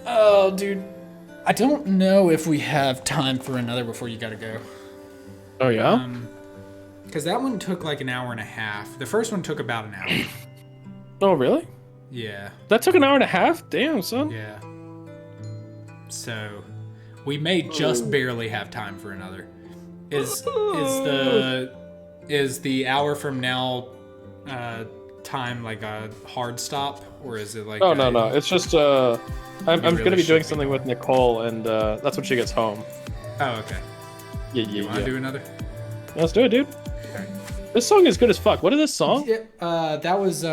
Oh, dude. I don't know if we have time for another before you gotta go. Oh yeah. Because that one took like an hour and a half. The first one took about an hour. Oh really? Yeah. That took an hour and a half. Damn, son. Yeah. So, we may just barely have time for another. Is the hour from now time like a hard stop, or is it like? Oh no. It's just I'm really gonna be doing should be something with Nicole, and that's when she gets home. Oh, okay. Yeah. You want to do another? Let's do it, dude. Okay. This song is good as fuck. What is this song? Yeah, that was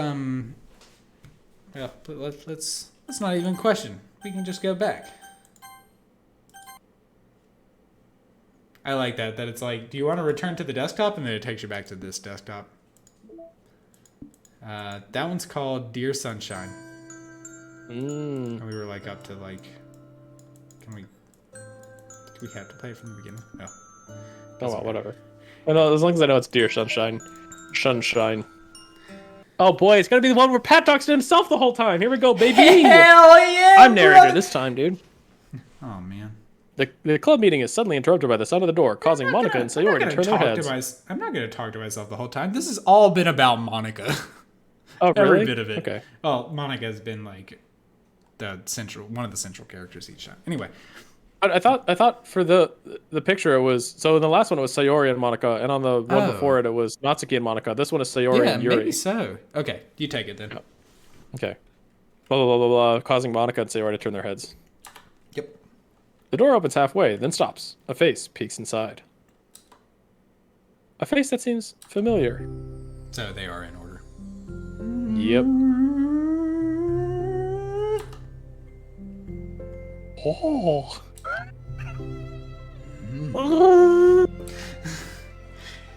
Yeah, let's not even question. We can just go back. I like that. That it's like, do you want to return to the desktop, and then it takes you back to this desktop. That one's called Dear Sunshine. And we were like up to like, do we have to play it from the beginning? No. Oh well, whatever. I know, as long as I know it's Dear Sunshine. Sunshine. Oh boy, it's gonna be the one where Pat talks to himself the whole time. Here we go, baby. Hell yeah! I'm narrator this time, dude. Oh man. The club meeting is suddenly interrupted by the sound of the door, causing Monika and Sayori to turn their heads. I'm not gonna talk to myself the whole time. This has all been about Monika. Oh really? Every bit of it. Okay. Well, Monica's been like one of the central characters each time. Anyway. I thought for the picture it was, so in the last one it was Sayori and Monika, and on the one before it was Natsuki and Monika. This one is Sayori and Yuri. Maybe so. Okay, you take it then. Okay. Blah, blah, blah, blah, blah, causing Monika and Sayori to turn their heads. Yep. The door opens halfway, then stops. A face peeks inside. A face that seems familiar. So they are in order. Yep. Oh.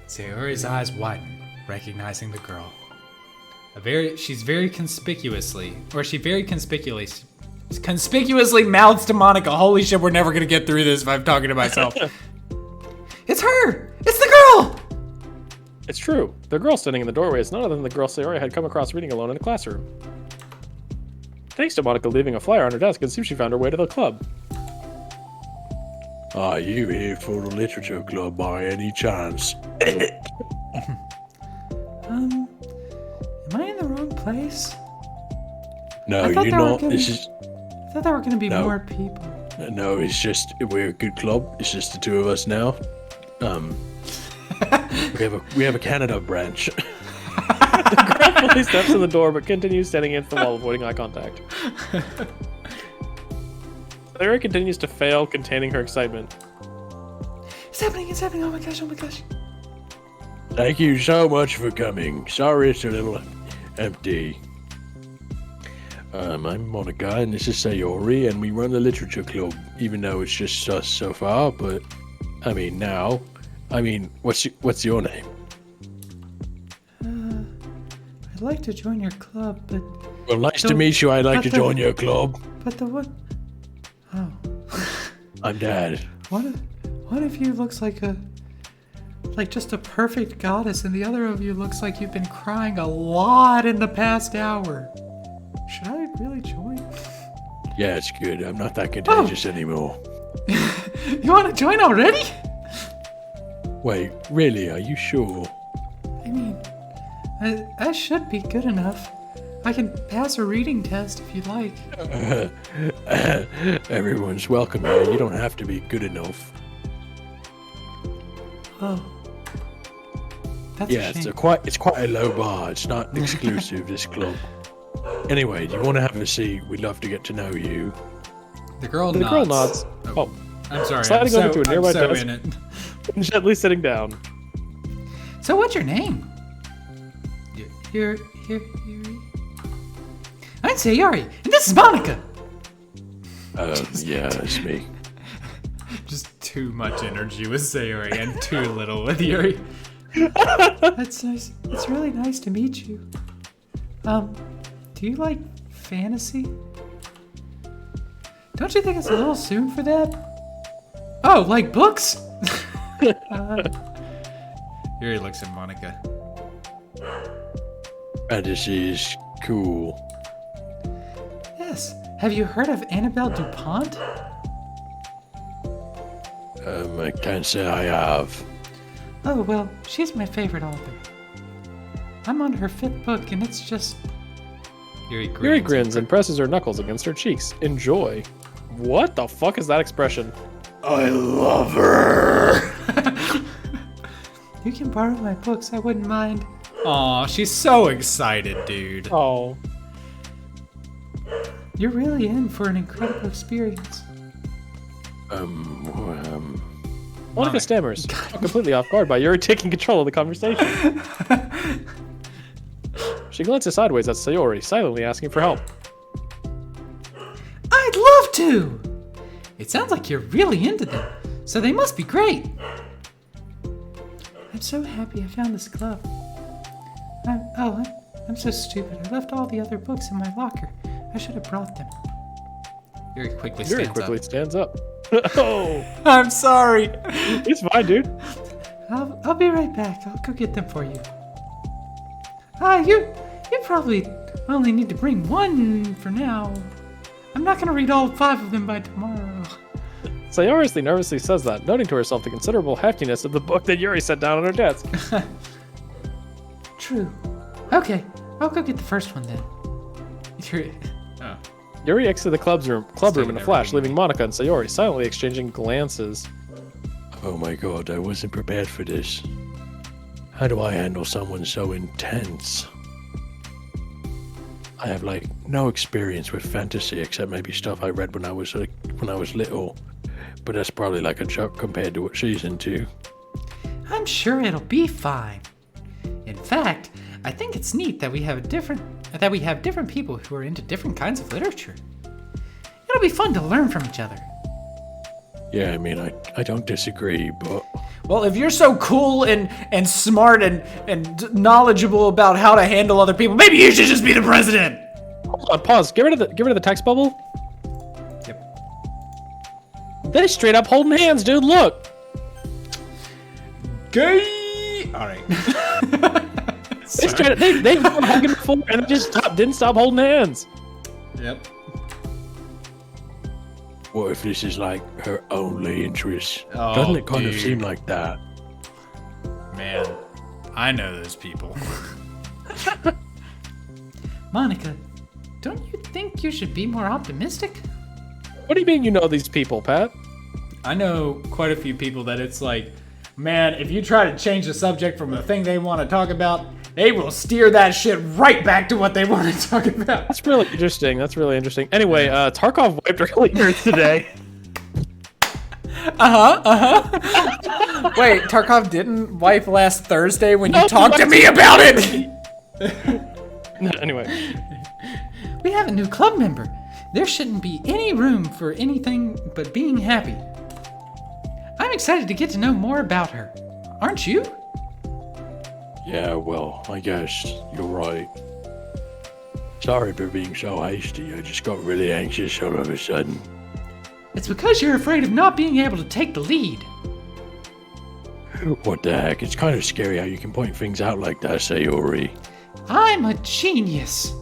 Sayori's eyes widen, recognizing the girl. She very conspicuously mouths to Monika. Holy shit, we're never gonna get through this if I'm talking to myself. It's her! It's the girl! It's true. The girl standing in the doorway is none other than the girl Sayori had come across reading alone in a classroom. Thanks to Monika leaving a flyer on her desk, it seems she found her way to the club. Are you here for the literature club by any chance? Am I in the wrong place? No, you're not. I thought there were gonna be more people. No, it's just we're a good club. It's just the two of us now. We have a Canada branch. The girl fully steps in the door, but continues standing against the wall, avoiding eye contact. Sayori continues to fail, containing her excitement. It's happening, oh my gosh. Thank you so much for coming. Sorry it's a little empty. I'm Monika, and this is Sayori, and we run the literature club, even though it's just us so far, but what's your name? I'd like to join your club, but... Well, nice to meet you. I'd like to join your club. But the what? Oh. I'm Dad. One of you looks like just a perfect goddess, and the other of you looks like you've been crying a lot in the past hour. Should I really join? Yeah, it's good. I'm not that contagious anymore. You want to join already? Wait, really? Are you sure? I mean, I should be good enough. I can pass a reading test if you'd like. Everyone's welcome here. You don't have to be good enough. Oh. That's Yeah, it's quite a low bar. It's not exclusive, this club. Anyway, do you want to have a seat? We'd love to get to know you. The girl nods. Oh. I'm sorry. Sliding over to a nearby desk in it. and gently sitting down. So what's your name? Yuri. I'm Sayori, and this is Monika. Yeah, it's me. Just too much energy with Sayori and too little with Yuri. That's nice. It's really nice to meet you. Do you like fantasy? Don't you think it's a little soon for that? Oh, like books? Yuri looks at Monika. Fantasy is cool. Yes. Have you heard of Annabelle DuPont? I can't say I have. Oh, well, she's my favorite author. I'm on her 5th book, and it's just... Yuri grins and presses her knuckles against her cheeks. Enjoy. What the fuck is that expression? I love her. You can borrow my books, I wouldn't mind. Aw, she's so excited, dude. Oh. You're really in for an incredible experience. Monika stammers, completely off guard by Yuri taking control of the conversation. She glances sideways at Sayori, silently asking for help. I'd love to! It sounds like you're really into them, so they must be great. I'm so happy I found this club. I'm so stupid. I left all the other books in my locker. I should have brought them. Yuri quickly stands up. Oh! I'm sorry. It's fine, dude. I'll be right back. I'll go get them for you. You probably only need to bring one for now. I'm not gonna read all 5 of them by tomorrow. Sayori nervously says that, noting to herself the considerable heftiness of the book that Yuri set down on her desk. True. Okay, I'll go get the first one then. Yuri exited the club room in a flash, leaving Monika and Sayori silently exchanging glances. Oh my god, I wasn't prepared for this. How do I handle someone so intense? I have like no experience with fantasy except maybe stuff I read when I was little, but that's probably like a joke compared to what she's into. I'm sure it'll be fine. In fact, I think it's neat that we have different people who are into different kinds of literature. It'll be fun to learn from each other. Yeah, I mean, I don't disagree, but... Well, if you're so cool and smart and knowledgeable about how to handle other people, maybe you should just be the president. Hold on, pause. Get rid of the text bubble. Yep. They straight up holding hands, dude. Look. Gay. All right. they were hugging before and didn't stop holding hands. Yep. What if this is like her only interest? Oh, Doesn't it kind of seem like that? Man, I know those people. Monika, don't you think you should be more optimistic? What do you mean you know these people, Pat? I know quite a few people that it's like, man, if you try to change the subject from the thing they want to talk about, they will steer that shit right back to what they want to talk about. That's really interesting. Anyway, Tarkov wiped earlier today. Wait, Tarkov didn't wipe last Thursday when you talked to me about it? Anyway. We have a new club member. There shouldn't be any room for anything but being happy. I'm excited to get to know more about her. Aren't you? Yeah, well, I guess you're right. Sorry for being so hasty. I just got really anxious all of a sudden. It's because you're afraid of not being able to take the lead. What the heck? It's kind of scary how you can point things out like that, Sayori. I'm a genius.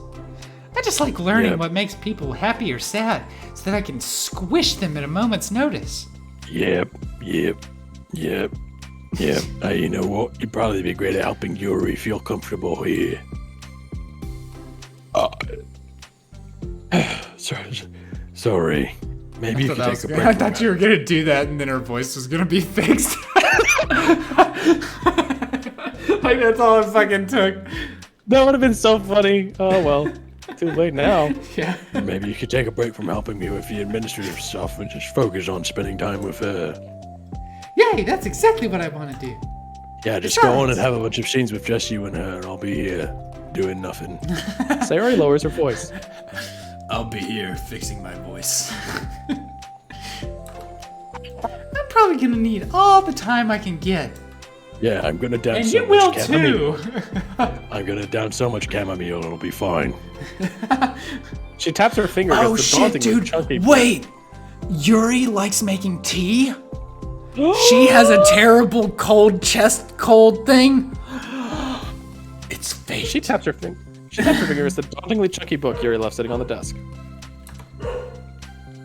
I just like learning what makes people happy or sad so that I can squish them at a moment's notice. Yep. Hey, you know what? You'd probably be great at helping Yuri feel comfortable here. Sorry. Maybe you could take a break. I thought you were gonna do that and then her voice was gonna be fixed. Like that's all it fucking took. That would have been so funny. Oh well. Too late now. Yeah. Maybe you could take a break from helping me with the administrative stuff and just focus on spending time with her. Yay, that's exactly what I want to do. Yeah, just go on and have a bunch of scenes with just you and her, and I'll be here doing nothing. Sayori lowers her voice. I'll be here fixing my voice. I'm probably gonna need all the time I can get. Yeah, I'm gonna down and so you will much chamomile. too. I'm gonna down so much chamomile, it'll be fine. She taps her finger against the dauntingly chunky. Wait! Yuri likes making tea? She has a terrible chest cold thing? It's fake. She taps her finger against the dauntingly chunky book Yuri left sitting on the desk.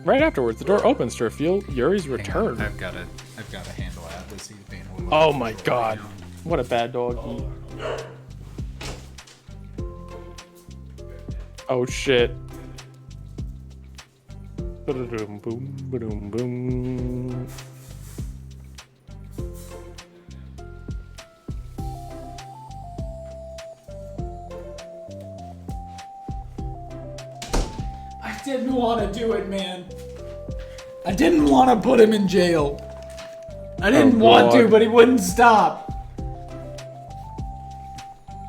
Right afterwards, the door opens to reveal Yuri's return. I've got to handle out this. He's being a little Oh my short god. right now. What a bad dog. Oh shit. Ba-da-dum, boom, ba-dum, boom. I didn't want to do it, man. I didn't want to put him in jail. I didn't want to, God. but he wouldn't stop.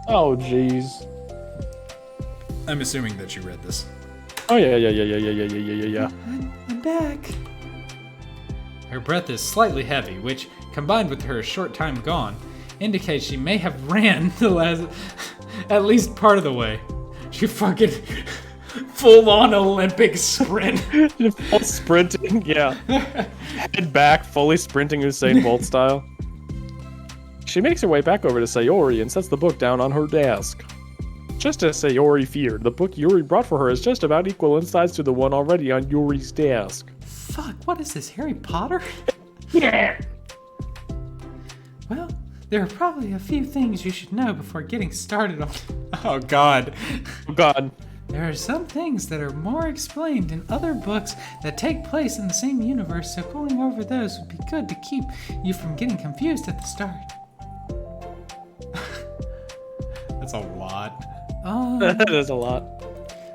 Oh jeez. I'm assuming that you read this. Oh yeah. I'm back. Her breath is slightly heavy, which, combined with her short time gone, indicates she may have ran the last, at least part of the way. She fucking full-on Olympic sprint. Full sprinting, yeah. Head back, fully sprinting Usain Bolt style. She makes her way back over to Sayori and sets the book down on her desk. Just as Sayori feared, the book Yuri brought for her is just about equal in size to the one already on Yuri's desk. Fuck, what is this, Harry Potter? Yeah. Well, there are probably a few things you should know before getting started on... Oh god. Oh god. There are some things that are more explained in other books that take place in the same universe, so going over those would be good to keep you from getting confused at the start. That's a lot. That is a lot.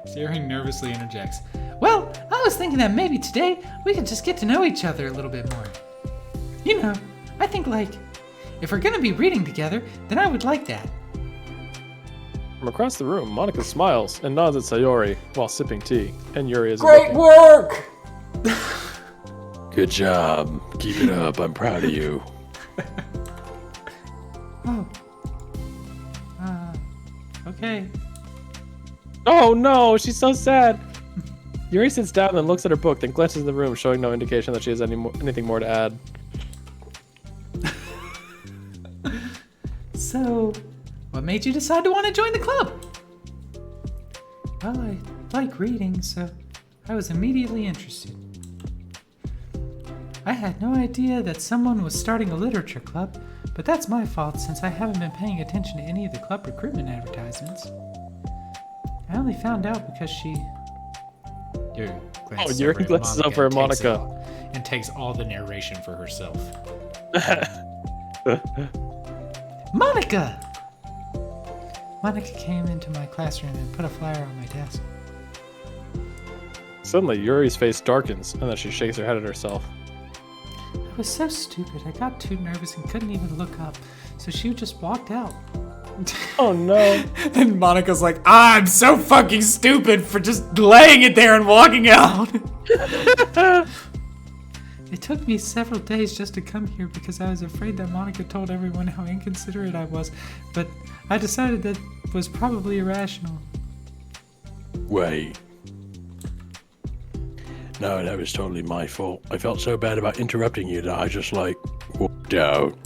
Sayori nervously interjects. Well, I was thinking that maybe today we could just get to know each other a little bit more. You know, I think if we're gonna be reading together, then I would like that. From across the room, Monika smiles and nods at Sayori while sipping tea, and Yuri is Great work! Good job. Keep it up. I'm proud of you. Oh. Okay. Oh no, she's so sad. Yuri sits down and looks at her book, then glances in the room, showing no indication that she has anything more to add. So, what made you decide to want to join the club? Well, I like reading, so I was immediately interested. I had no idea that someone was starting a literature club, but that's my fault since I haven't been paying attention to any of the club recruitment advertisements. I only found out because Yuri glances over at Monika. And takes all the narration for herself. Monika! Monika came into my classroom and put a flyer on my desk. Suddenly, Yuri's face darkens, and then she shakes her head at herself. I was so stupid, I got too nervous and couldn't even look up, so she just walked out. Oh no. And Monika's like, I'm so fucking stupid for just laying it there and walking out. It took me several days just to come here because I was afraid that Monika told everyone how inconsiderate I was, but I decided that was probably irrational. Wait. No, that was totally my fault. I felt so bad about interrupting you that I just, walked out.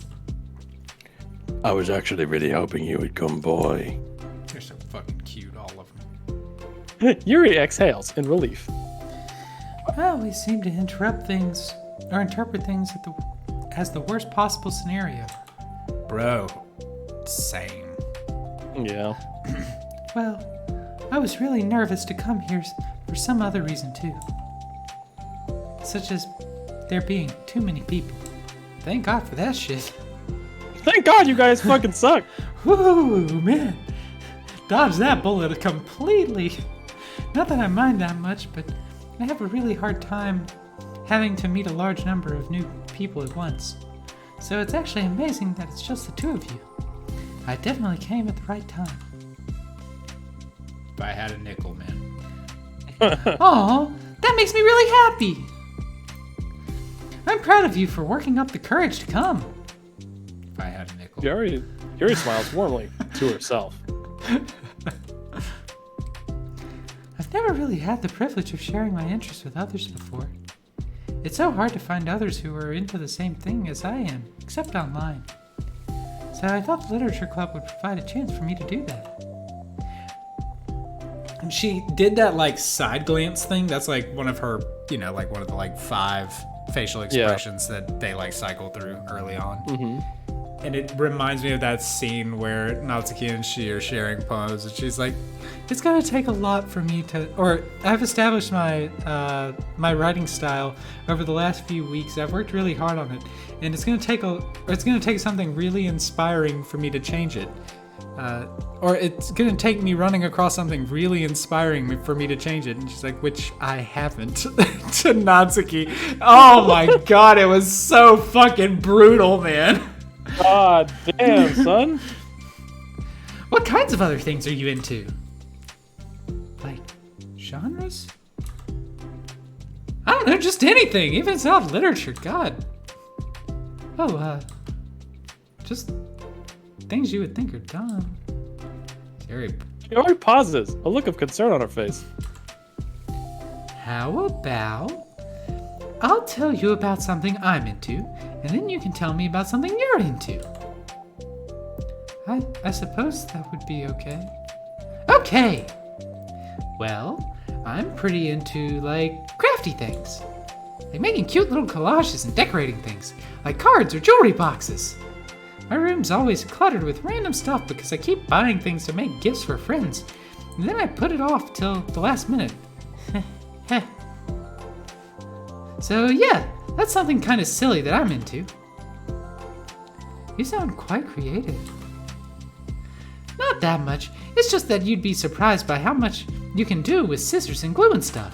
I was actually really hoping you would come by. They're so fucking cute, all of them. Yuri exhales in relief. Well, we seem to interrupt things, or interpret things as the worst possible scenario. Bro, same. Yeah. Well, I was really nervous to come here for some other reason too. Such as there being too many people. Thank God for that shit. Thank God you guys fucking suck. Woo, man. Dodged that bullet completely. Not that I mind that much, but I have a really hard time having to meet a large number of new people at once. So it's actually amazing that it's just the two of you. I definitely came at the right time. If I had a nickel, man. Aw, that makes me really happy. I'm proud of you for working up the courage to come. If I had a nickel. Yuri smiles warmly to herself. I've never really had the privilege of sharing my interests with others before. It's so hard to find others who are into the same thing as I am, except online. So I thought the Literature Club would provide a chance for me to do that. she did that like side glance thing. That's like one of her, like one of the like 5 facial expressions that they like cycle through early on. Mm-hmm. And it reminds me of that scene where Natsuki and she are sharing poems, and she's like, "It's gonna take a lot for me to, or I've established my my writing style over the last few weeks. I've worked really hard on it, and it's gonna take something really inspiring for me to change it, or it's gonna take me running across something really inspiring for me to change it." And she's like, "Which I haven't." To Natsuki. Oh my god, it was so fucking brutal, man. God damn, son. What kinds of other things are you into? Like, genres? I don't know, just anything. Even if it's not literature, God. Oh, just things you would think are dumb. Very. Yuri pauses, a look of concern on her face. How about I'll tell you about something I'm into, and then you can tell me about something you're into. I suppose that would be okay. Okay! Well, I'm pretty into, like, crafty things. Like making cute little collages and decorating things, like cards or jewelry boxes. My room's always cluttered with random stuff because I keep buying things to make gifts for friends, and then I put it off till the last minute. So yeah, that's something kind of silly that I'm into. You sound quite creative. Not that much, it's just that you'd be surprised by how much you can do with scissors and glue and stuff.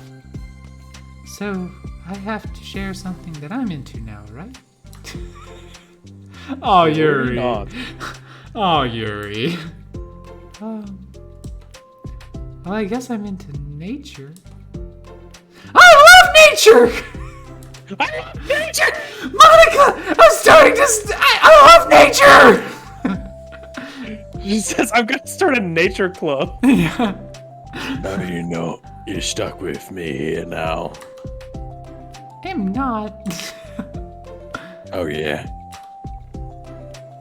So, I have to share something that I'm into now, right? Oh, Yuri. Oh, Yuri. Well, I guess I'm into nature. I love nature! I love nature! Monika! I'm starting to... I love nature! She says, I'm gonna start a nature club. Yeah. Now you know you're stuck with me here now. I'm not. Oh yeah?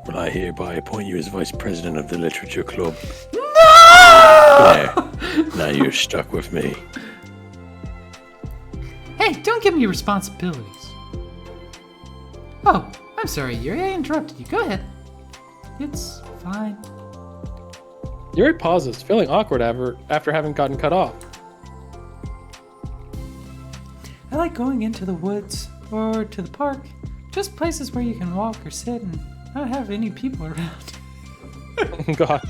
Well, I hereby appoint you as vice president of the literature club. No! There. Now you're stuck with me. Hey, don't give me responsibilities. Oh, I'm sorry, Yuri. I interrupted you. Go ahead. It's fine. Yuri pauses, feeling awkward after having gotten cut off. I like going into the woods or to the park. Just places where you can walk or sit and not have any people around. God.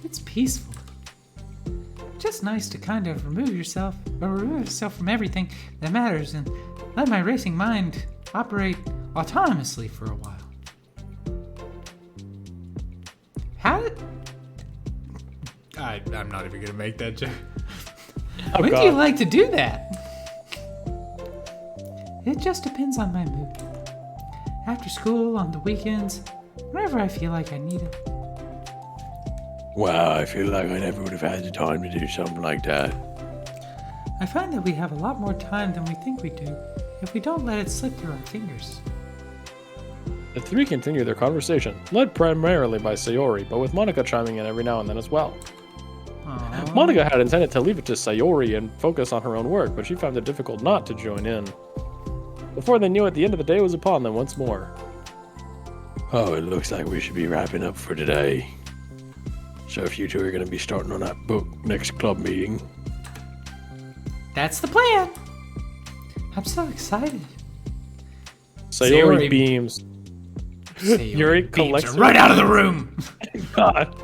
It's peaceful. Just nice to kind of remove yourself from everything that matters and let my racing mind operate autonomously for a while. I'm not even gonna make that joke. Oh, When God. do you like to do that? It just depends on my mood. After school, on the weekends, whenever I feel like I need it. Wow, I feel like I never would have had the time to do something like that. I find that we have a lot more time than we think we do if we don't let it slip through our fingers. The three continue their conversation, led primarily by Sayori, but with Monika chiming in every now and then as well. Aww. Monika had intended to leave it to Sayori and focus on her own work, but she found it difficult not to join in. Before they knew it, the end of the day was upon them once more. Oh, it looks like we should be wrapping up for today. So if you two are going to be starting on that book next club meeting. That's the plan. I'm so excited. Sayori beams. Sayori Yuri beams collects her right out of the room. God.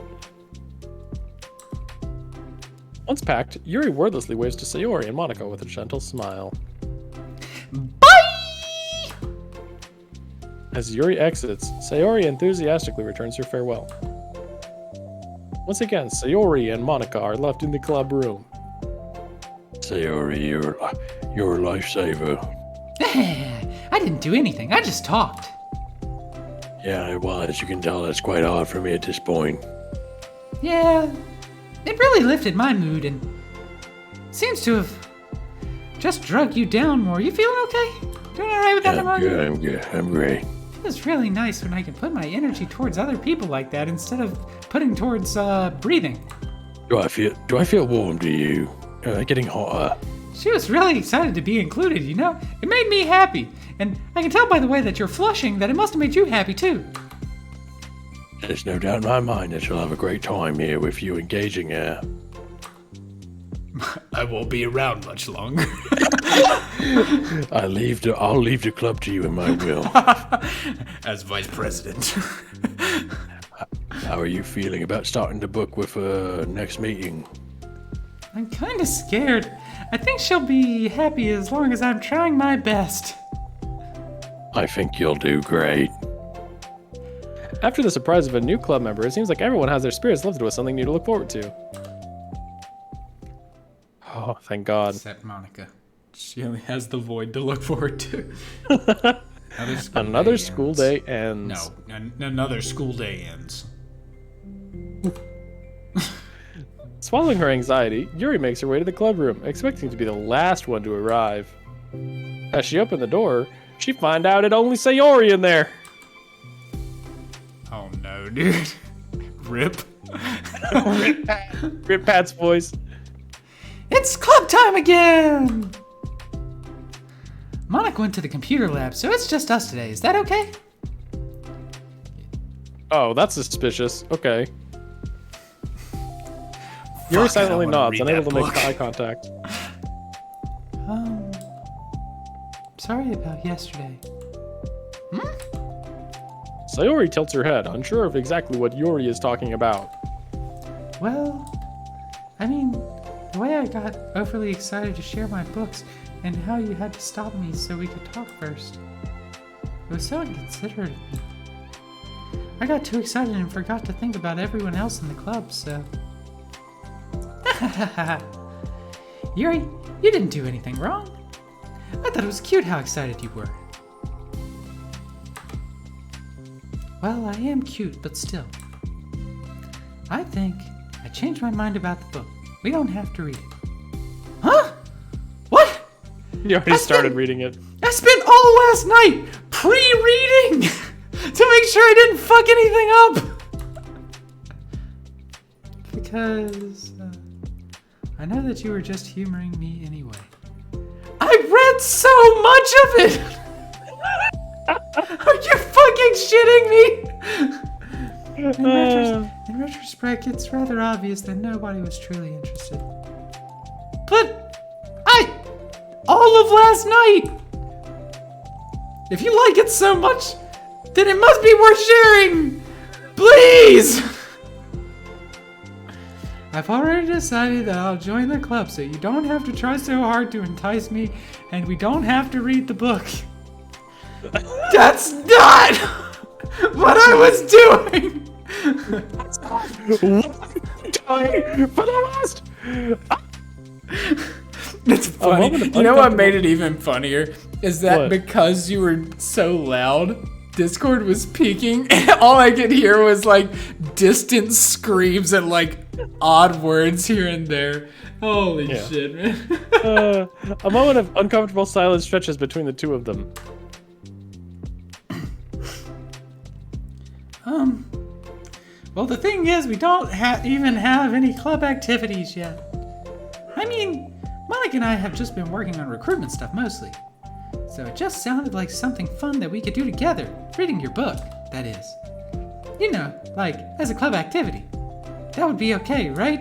Once packed, Yuri wordlessly waves to Sayori and Monika with a gentle smile. Bye! As Yuri exits, Sayori enthusiastically returns her farewell. Once again, Sayori and Monika are left in the club room. Sayori, you're a lifesaver. I didn't do anything. I just talked. Yeah, well, as you can tell, that's quite hard for me at this point. Yeah, it really lifted my mood and seems to have just drug you down more. You feeling okay? Doing all right with that Yeah, I'm pneumonia? good, I'm good, I'm great. It's really nice when I can put my energy towards other people like that instead of putting towards breathing. Do I feel warm to you? Getting hotter. She was really excited to be included, you know? It made me happy. And I can tell by the way that you're flushing that it must have made you happy too. There's no doubt in my mind that you'll have a great time here with you engaging her. I won't be around much longer. I'll leave the club to you in my will. As vice president. How are you feeling about starting the book with next meeting? I'm kind of scared. I think she'll be happy as long as I'm trying my best. I think you'll do great. After the surprise of a new club member, it seems like everyone has their spirits lifted with something new to look forward to. Oh, thank God. Except Monika. She only has the void to look forward to. Another school day ends. No, another school day ends. Swallowing her anxiety, Yuri makes her way to the club room, expecting to be the last one to arrive. As she opened the door, she finds out it only Sayori in there. Oh no, dude. Rip. Rip Pat's voice. It's club time again! Monika went to the computer lab, so it's just us today. Is that okay? Oh, that's suspicious. Okay. Yuri silently nods, unable to make eye contact. Sorry about yesterday. Sayori tilts her head, unsure of exactly what Yuri is talking about. Well, I mean, the way I got overly excited to share my books and how you had to stop me so we could talk first. It was so inconsiderate of me. I got too excited and forgot to think about everyone else in the club, so... Yuri, you didn't do anything wrong. I thought it was cute how excited you were. Well, I am cute, but still. I think I changed my mind about the book. We don't have to read it. Huh? What? You already started reading it. I spent all last night pre-reading to make sure I didn't fuck anything up. Because I know that you were just humoring me anyway. I read so much of it. Are you fucking shitting me? In retrospect, it's rather obvious that nobody was truly interested. But all of last night. If you like it so much, then it must be worth sharing. Please. I've already decided that I'll join the club so you don't have to try so hard to entice me and we don't have to read the book. That's not what I was doing! For the last... It's funny. You know what made it even funnier? Is that What? Because you were so loud, Discord was peaking, and all I could hear was like distant screams and like odd words here and there. Holy shit, man. A moment of uncomfortable silence stretches between the two of them. Well, the thing is, we don't even have any club activities yet. I mean, Monika and I have just been working on recruitment stuff mostly. So it just sounded like something fun that we could do together. Reading your book, that is. You know, like, as a club activity. That would be okay, right?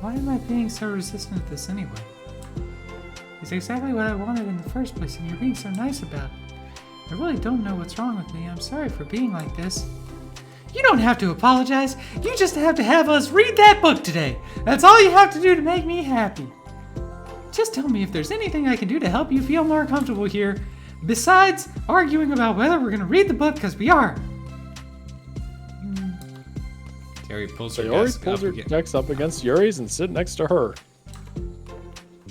Why am I being so resistant to this anyway? It's exactly what I wanted in the first place, and you're being so nice about it. I really don't know what's wrong with me. I'm sorry for being like this. You don't have to apologize. You just have to have us read that book today. That's all you have to do to make me happy. Just tell me if there's anything I can do to help you feel more comfortable here, besides arguing about whether we're going to read the book, because we are. Terry pulls her desk up against Yuri's and sits next to her.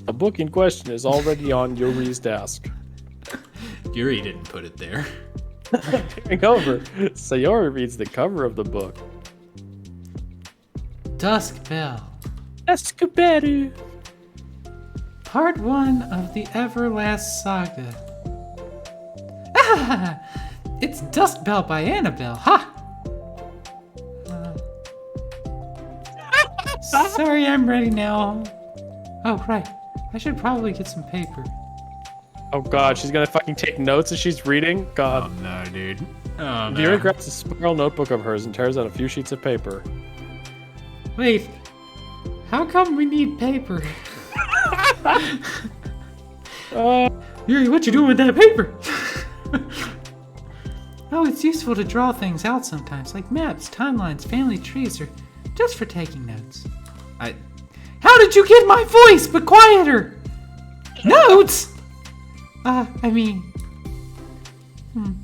The book in question is already on Yuri's desk. Yuri didn't put it there. Peering over, Sayori reads the cover of the book. Dusk Bell. Escobedo. Part 1 of the Everlast Saga. Ah! It's Dusk Bell by Annabelle, ha! Sorry, I'm ready now. Oh, right. I should probably get some paper. Oh god, she's gonna fucking take notes as she's reading? God. Oh, no, dude. Oh, no. Yuri grabs a spiral notebook of hers and tears out a few sheets of paper. Wait. How come we need paper? Yuri, what you doing with that paper? Oh, it's useful to draw things out sometimes, like maps, timelines, family trees, or just for taking notes. How did you get my voice, but quieter? Notes?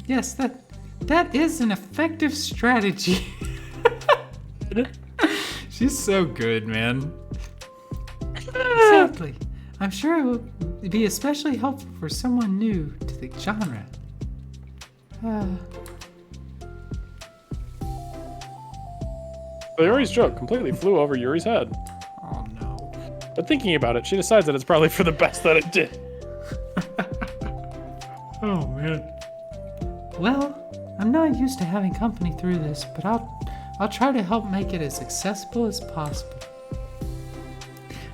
Yes, that is an effective strategy. She's so good, man. Exactly. I'm sure it would be especially helpful for someone new to the genre. Sayori's joke completely flew over Yuri's head. Oh no. But thinking about it, she decides that it's probably for the best that it did. Oh man. Well, I'm not used to having company through this, but I'll try to help make it as accessible as possible.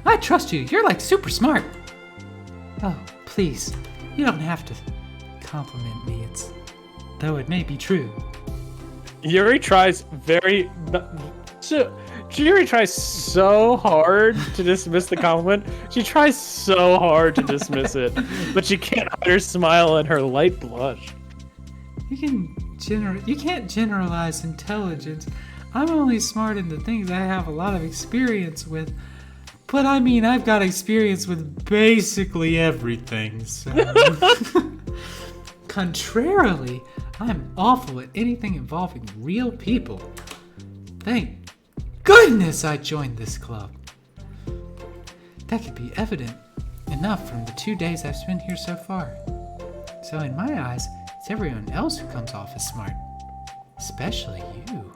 I trust you. You're like super smart. Oh, please. You don't have to compliment me. Though it may be true. Yuri tries Yuri tries so hard to dismiss the compliment. She tries so hard to dismiss it, but she can't hide her smile and her light blush. You can't generalize intelligence. I'm only smart in the things I have a lot of experience with. But I mean, I've got experience with basically everything, so... Contrarily, I'm awful at anything involving real people. Thank goodness I joined this club. That could be evident enough from the 2 days I've spent here so far. So in my eyes, it's everyone else who comes off as smart. Especially you.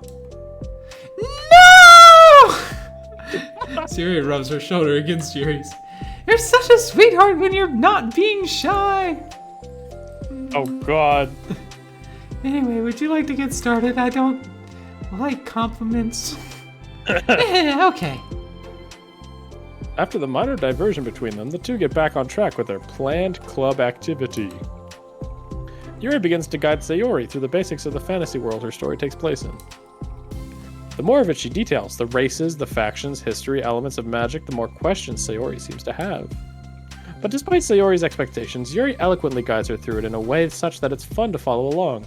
No! Sayori rubs her shoulder against Yuri's. You're such a sweetheart when you're not being shy. Oh god. Anyway, would you like to get started? I don't like compliments. Okay. After the minor diversion between them, the two get back on track with their planned club activity. Yuri begins to guide Sayori through the basics of the fantasy world her story takes place in. The more of it she details, the races, the factions, history, elements of magic, the more questions Sayori seems to have. But despite Sayori's expectations, Yuri eloquently guides her through it in a way such that it's fun to follow along.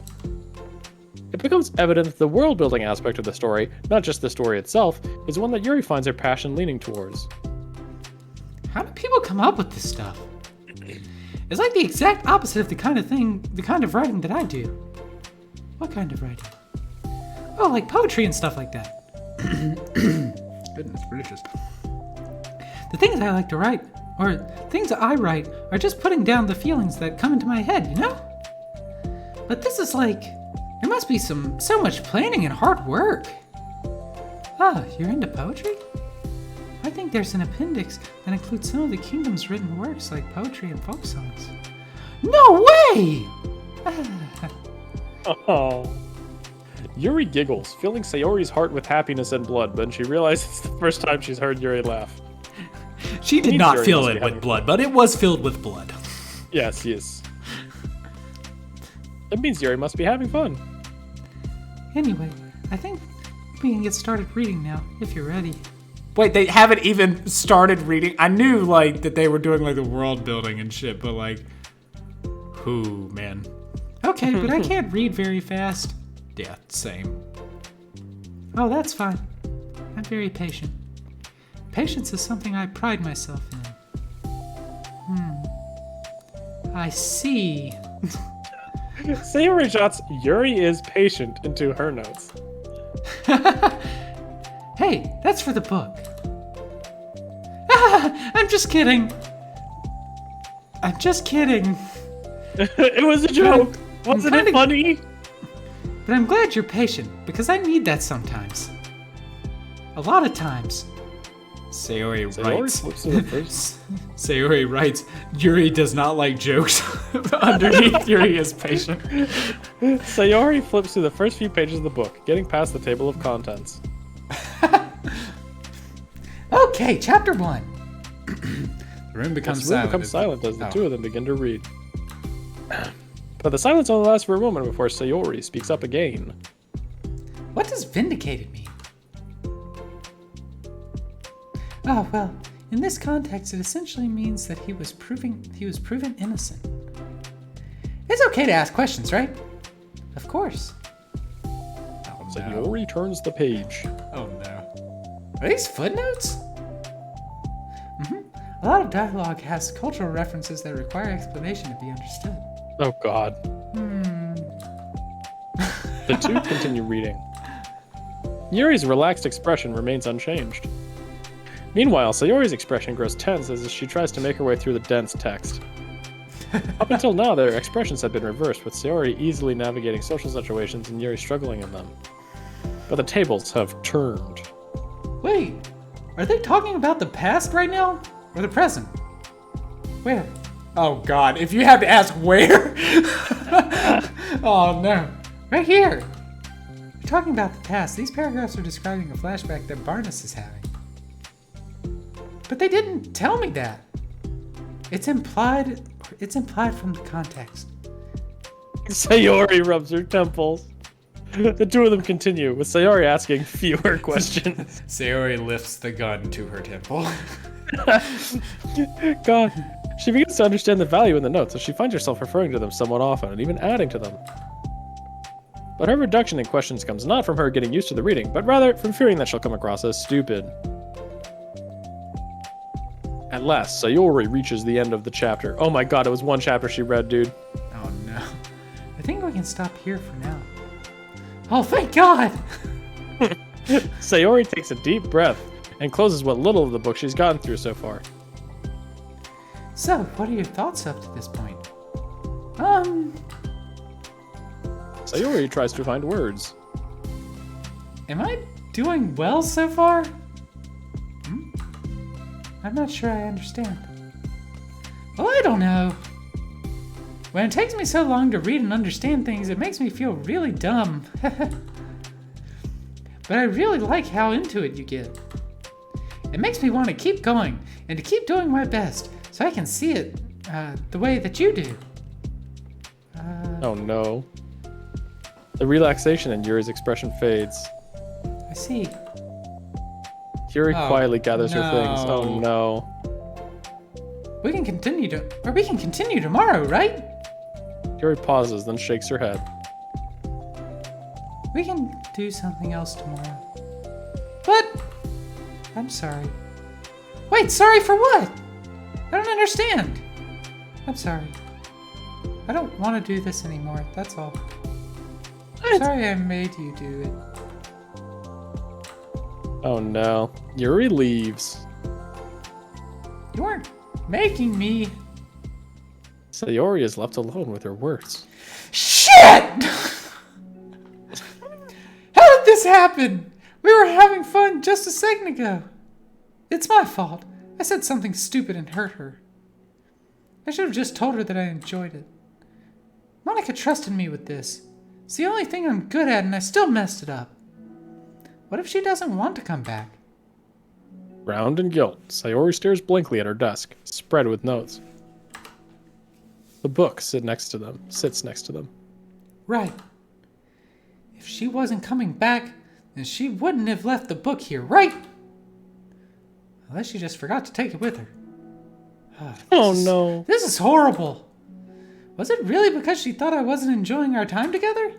It becomes evident that the world-building aspect of the story, not just the story itself, is one that Yuri finds her passion leaning towards. How do people come up with this stuff? It's like the exact opposite of the kind of writing that I do. What kind of writing? Oh, like poetry and stuff like that. Goodness gracious. The things I like to write, or things that I write, are just putting down the feelings that come into my head, you know? But this is like, there must be so much planning and hard work. Ah, you're into poetry? I think there's an appendix that includes some of the kingdom's written works, like poetry and folk songs. No way! Oh. Yuri giggles, filling Sayori's heart with happiness and blood, but she realizes it's the first time she's heard Yuri laugh. She did not fill it with blood, but it was filled with blood. Yes, yes. It means Yuri must be having fun. Anyway, I think we can get started reading now, if you're ready. Wait, they haven't even started reading? I knew, like, that they were doing, like, the world building and shit, but, like, who, man? Okay, but I can't read very fast. Yeah, same. Oh, that's fine. I'm very patient. Patience is something I pride myself in. I see. Sayori shots Yuri is patient into her notes. Hey, that's for the book. I'm just kidding. I'm just kidding. It was a joke. Wasn't it funny? But I'm glad you're patient, because I need that sometimes. A lot of times. Sayori writes. Sayori writes, Yuri does not like jokes. Underneath, Yuri is patient. Sayori flips through the first few pages of the book, getting past the table of contents. Okay, chapter 1. The room becomes The room silent. becomes silent as the Oh. two of them begin to read. But the silence only lasts for a moment before Sayori speaks up again. What does vindicated mean? Oh, well, in this context, it essentially means that he was proven innocent. It's okay to ask questions, right? Of course. Oh, no. Sayori turns the page. Oh, no. Are these footnotes? A lot of dialogue has cultural references that require explanation to be understood. Oh god. The two continue reading. Yuri's relaxed expression remains unchanged. Meanwhile, Sayori's expression grows tense as she tries to make her way through the dense text. Up until now, their expressions have been reversed, with Sayori easily navigating social situations and Yuri struggling in them. But the tables have turned. Wait, are they talking about the past right now? Or the present? Where? Oh god, if you have to ask where? Oh no. Right here. You're talking about the past. These paragraphs are describing a flashback that Barnes is having. But they didn't tell me that. It's implied from the context. Sayori rubs her temples. The two of them continue, with Sayori asking fewer questions. Sayori lifts the gun to her temple. God, she begins to understand the value in the notes as she finds herself referring to them somewhat often and even adding to them. But her reduction in questions comes not from her getting used to the reading, but rather from fearing that she'll come across as stupid. At last, Sayori reaches the end of the chapter. Oh my god, it was one chapter she read, dude. Oh no. I think we can stop here for now. Oh, thank God! Sayori takes a deep breath and closes what little of the book she's gotten through so far. So, what are your thoughts up to this point? Sayori tries to find words. Am I doing well so far? I'm not sure I understand. Well, I don't know. When it takes me so long to read and understand things, it makes me feel really dumb. But I really like how into it you get. It makes me want to keep going and to keep doing my best so I can see it the way that you do. Oh no. The relaxation in Yuri's expression fades. I see. Yuri Oh, quietly gathers her things. no. Oh no. We can continue tomorrow, right? Yuri pauses, then shakes her head. We can do something else tomorrow. But I'm sorry. Wait, sorry for what? I don't understand. I'm sorry. I don't want to do this anymore, that's all. Sorry I made you do it. Oh no. Yuri leaves. You weren't making me. Sayori is left alone with her words. Shit! How did this happen? We were having fun just a second ago. It's my fault. I said something stupid and hurt her. I should have just told her that I enjoyed it. Monika trusted me with this. It's the only thing I'm good at and I still messed it up. What if she doesn't want to come back? Round in guilt, Sayori stares blankly at her desk, spread with notes. The book sits next to them. Right. If she wasn't coming back, then she wouldn't have left the book here, right? Unless she just forgot to take it with her. Oh no. This is horrible. Was it really because she thought I wasn't enjoying our time together?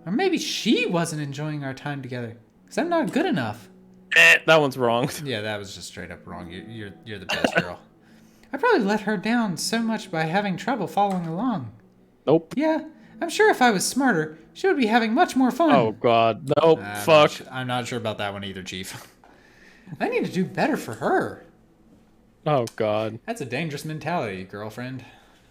Or maybe she wasn't enjoying our time together. Because I'm not good enough. That one's wrong. Yeah, that was just straight up wrong. You're the best girl. I probably let her down so much by having trouble following along. Nope. Yeah, I'm sure if I was smarter, she would be having much more fun. Oh god. Nope. Fuck. I'm not sure about that one either, Chief. I need to do better for her. Oh god. That's a dangerous mentality, girlfriend.